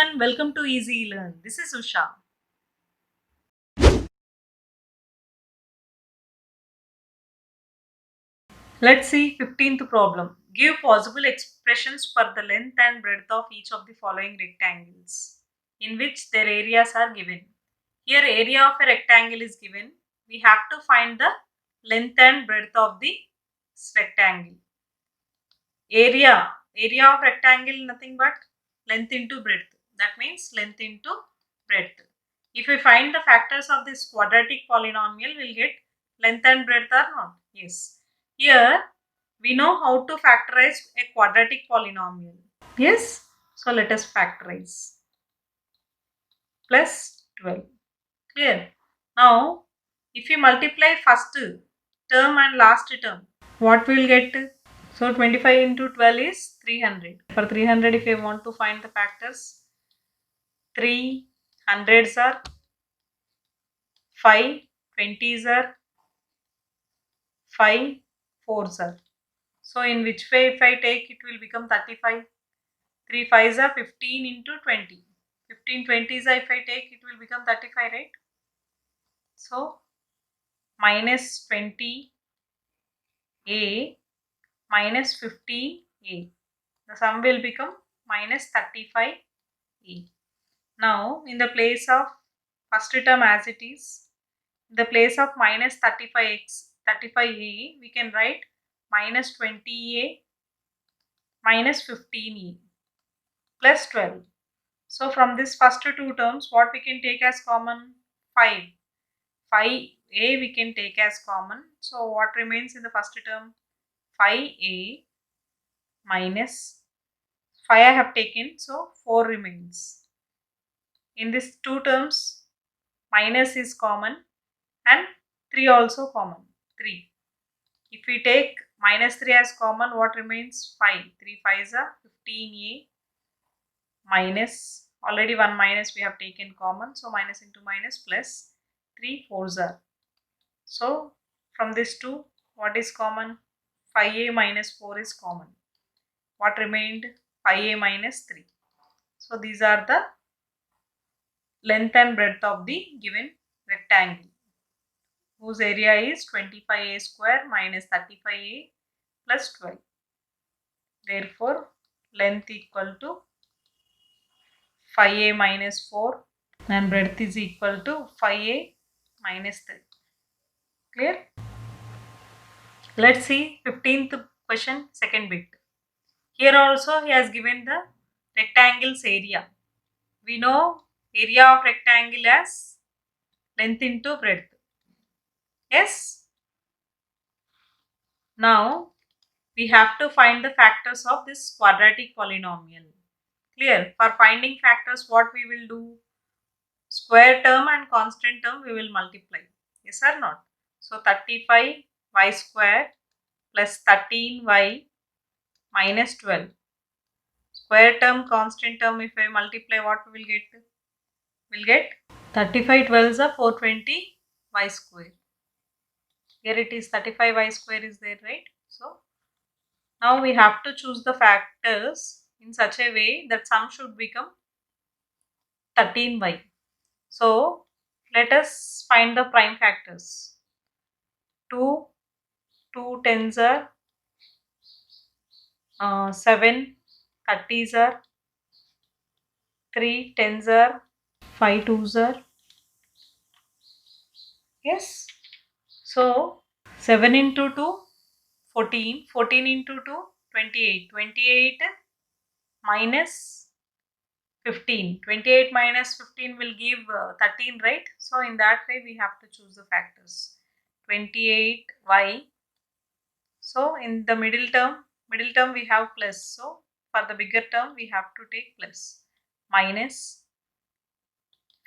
everyone, welcome to Easy Learn. This is Usha. Let's see 15th problem. Give possible expressions for the length and breadth of each of the following rectangles in which their areas are given. Here area of a rectangle is given. We have to find the length and breadth of the rectangle. Area of rectangle nothing but length into breadth. That means length into breadth. If we find the factors of this quadratic polynomial, we'll get length and breadth or not. Yes. Here we know how to factorize a quadratic polynomial. Yes. So let us factorize. Plus 12. Clear. Now if you multiply first term and last term, what we will get? So 25 into 12 is 300. For 300, if you want to find the factors, 3 hundreds are 5, 20s are 5, 4s are. So in which way if I take, it will become 35. 3 5s are 15 into 20. 15 20s are if I take, it will become 35, right? So minus 20a minus 15a. The sum will become minus 35a. Now in the place of first term as it is, in the place of minus 35a, we can write minus 20a minus 15a plus 12. So from this first two terms, what we can take as common? 5. 5a we can take as common. So what remains in the first term? 5a minus 5 I have taken, so 4 remains. In these two terms, minus is common and 3 also common. 3. If we take minus 3 as common, what remains? 5. 3 5s are 15a minus, already one minus we have taken common, so minus into minus plus 3 4s are. So from this two, what is common? 5a minus 4 is common. What remained? 5a minus 3. So these are the length and breadth of the given rectangle, whose area is 25a square minus 35a plus 12. Therefore, length equal to 5a minus 4 and breadth is equal to 5a minus 3. Clear? Let's see 15th question, second bit. Here also he has given the rectangle's area. We know area of rectangle as length into breadth. Yes? Now we have to find the factors of this quadratic polynomial. Clear? For finding factors, what we will do? Square term and constant term we will multiply. Yes or not? So 35y square plus 13y minus 12. Square term, constant term, if I multiply, what we will get? We will get 35 12s are 420 y square. Here it is 35y square is there, right? So now we have to choose the factors in such a way that sum should become 13y. So let us find the prime factors. 2 10s are 7 30s are 3 10s are 5 2s are. Yes. So 7 into 2 14, 14 into 2 28, 28 minus 15, 28 minus 15 will give 13, right? So in that way we have to choose the factors. 28y. So in the middle term we have plus. So for the bigger term we have to take plus. Minus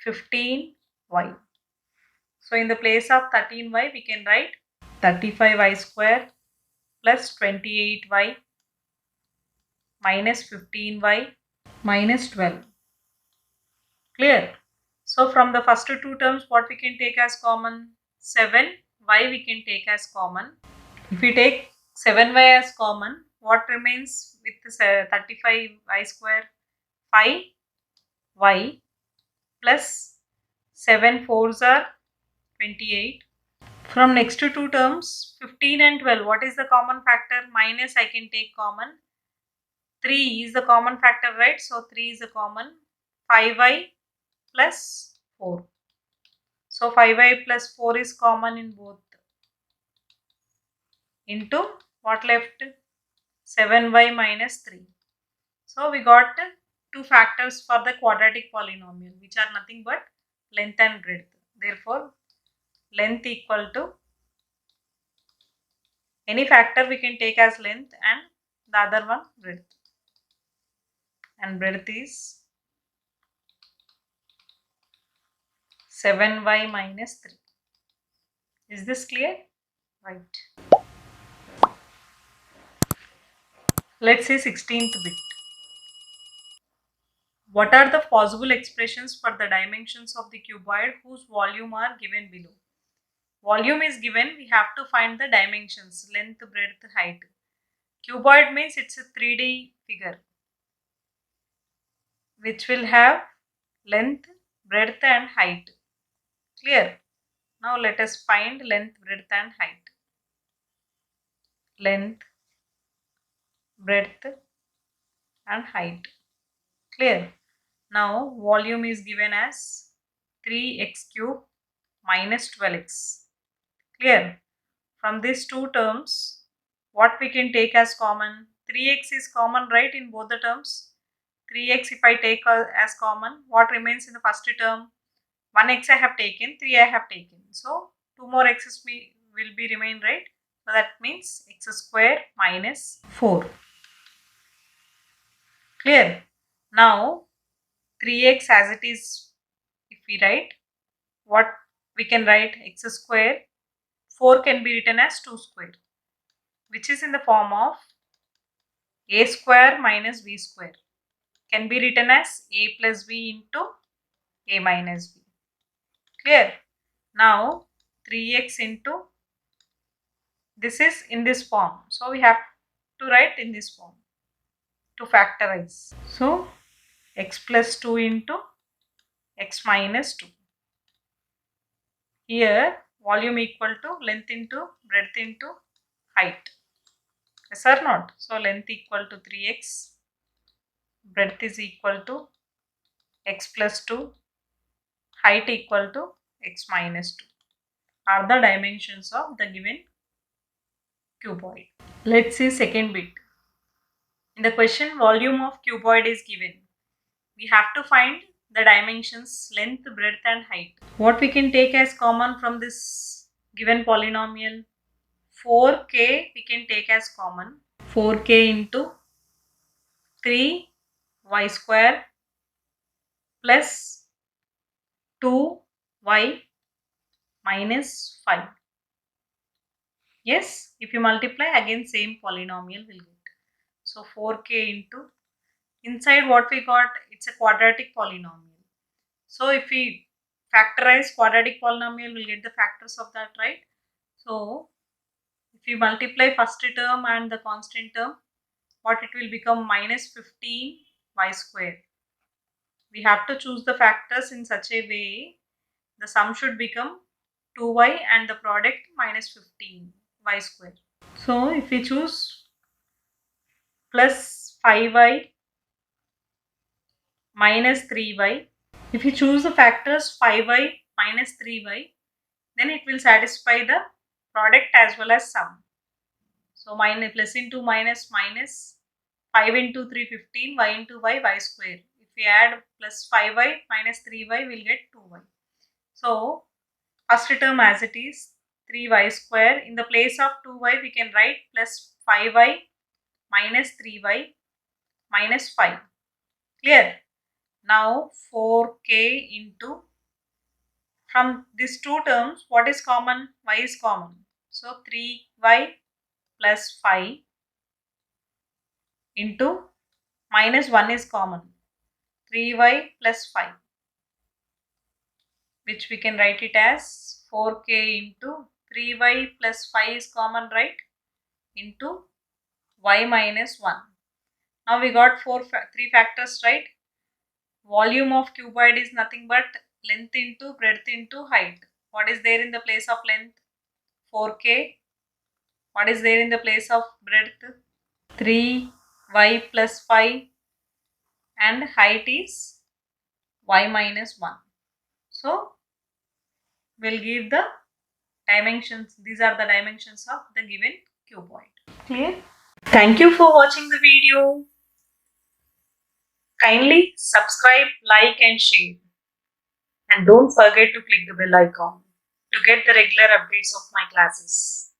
15y. So in the place of 13y we can write 35y square plus 28y minus 15y minus 12. Clear? So from the first two terms, what we can take as common? 7y we can take as common. If we take 7y as common, what remains with 35y square? 5 y plus 7 fours are 28. From next to two terms, 15 and 12, what is the common factor? Minus I can take common. 3 is the common factor, right? So 3 is the common. 5y plus 4. So 5y plus 4 is common in both. Into what left? 7y minus 3. So we got two factors for the quadratic polynomial, which are nothing but length and breadth. Therefore, length equal to any factor we can take as length and the other one breadth. And breadth is 7y minus 3. Is this clear? Right. Let's say 16th bit. What are the possible expressions for the dimensions of the cuboid whose volume are given below? Volume is given, we have to find the dimensions, length, breadth, height. Cuboid means it's a 3D figure which will have length, breadth and height. Clear? Now let us find length, breadth and height. Length, breadth and height. Clear? Now volume is given as 3x cube minus 12x. Clear? From these two terms, what we can take as common? 3x is common, right, in both the terms? 3x if I take as common, what remains in the first term? 1x I have taken, 3 I have taken. So 2 more x's will be remain, right? So that means x square minus 4. Clear? Now 3x as it is, if we write, what we can write? X square, 4 can be written as 2 square, which is in the form of a square minus b square. Can be written as a plus b into a minus b. Clear? Now 3x into, this is in this form. So we have to write in this form to factorize. So x plus 2 into x minus 2. Here volume equal to length into breadth into height. Yes or not? So length equal to 3x, breadth is equal to x plus 2, height equal to x minus 2 are the dimensions of the given cuboid. Let's see second bit. In the question, volume of cuboid is given. We have to find the dimensions length, breadth and height. What we can take as common from this given polynomial? 4k we can take as common. 4k into 3y square plus 2y minus 5. Yes, if you multiply again same polynomial will get. So 4k into, inside what we got, it's a quadratic polynomial. So if we factorize quadratic polynomial, we'll get the factors of that, right? So if you multiply first term and the constant term, what it will become? Minus 15y square. We have to choose the factors in such a way the sum should become 2y and the product minus 15y square. So if we choose plus 5y minus 3y, if you choose the factors 5y minus 3y, then it will satisfy the product as well as sum. So minus plus into minus minus 5 into 3 15, y into y square. If we add plus 5y minus 3y, we'll get 2y. So first term as it is 3y square. In the place of 2y, we can write plus 5y minus 3y minus 5. Clear? Now 4k into, from these two terms, what is common? Y is common. So 3y plus 5 into minus 1 is common. 3y plus 5, which we can write it as 4k into 3y plus 5 is common, right? Into y minus 1. Now we got three factors, right? volume of cuboid is nothing but length into breadth into height. What is there in the place of length? 4k. What is there in the place of breadth? 3y plus 5, and height is y minus 1. So we'll give the dimensions. These are the dimensions of the given cuboid. Clear? Thank you for watching the video. Kindly subscribe, like and share. And don't forget to click the bell icon to get the regular updates of my classes.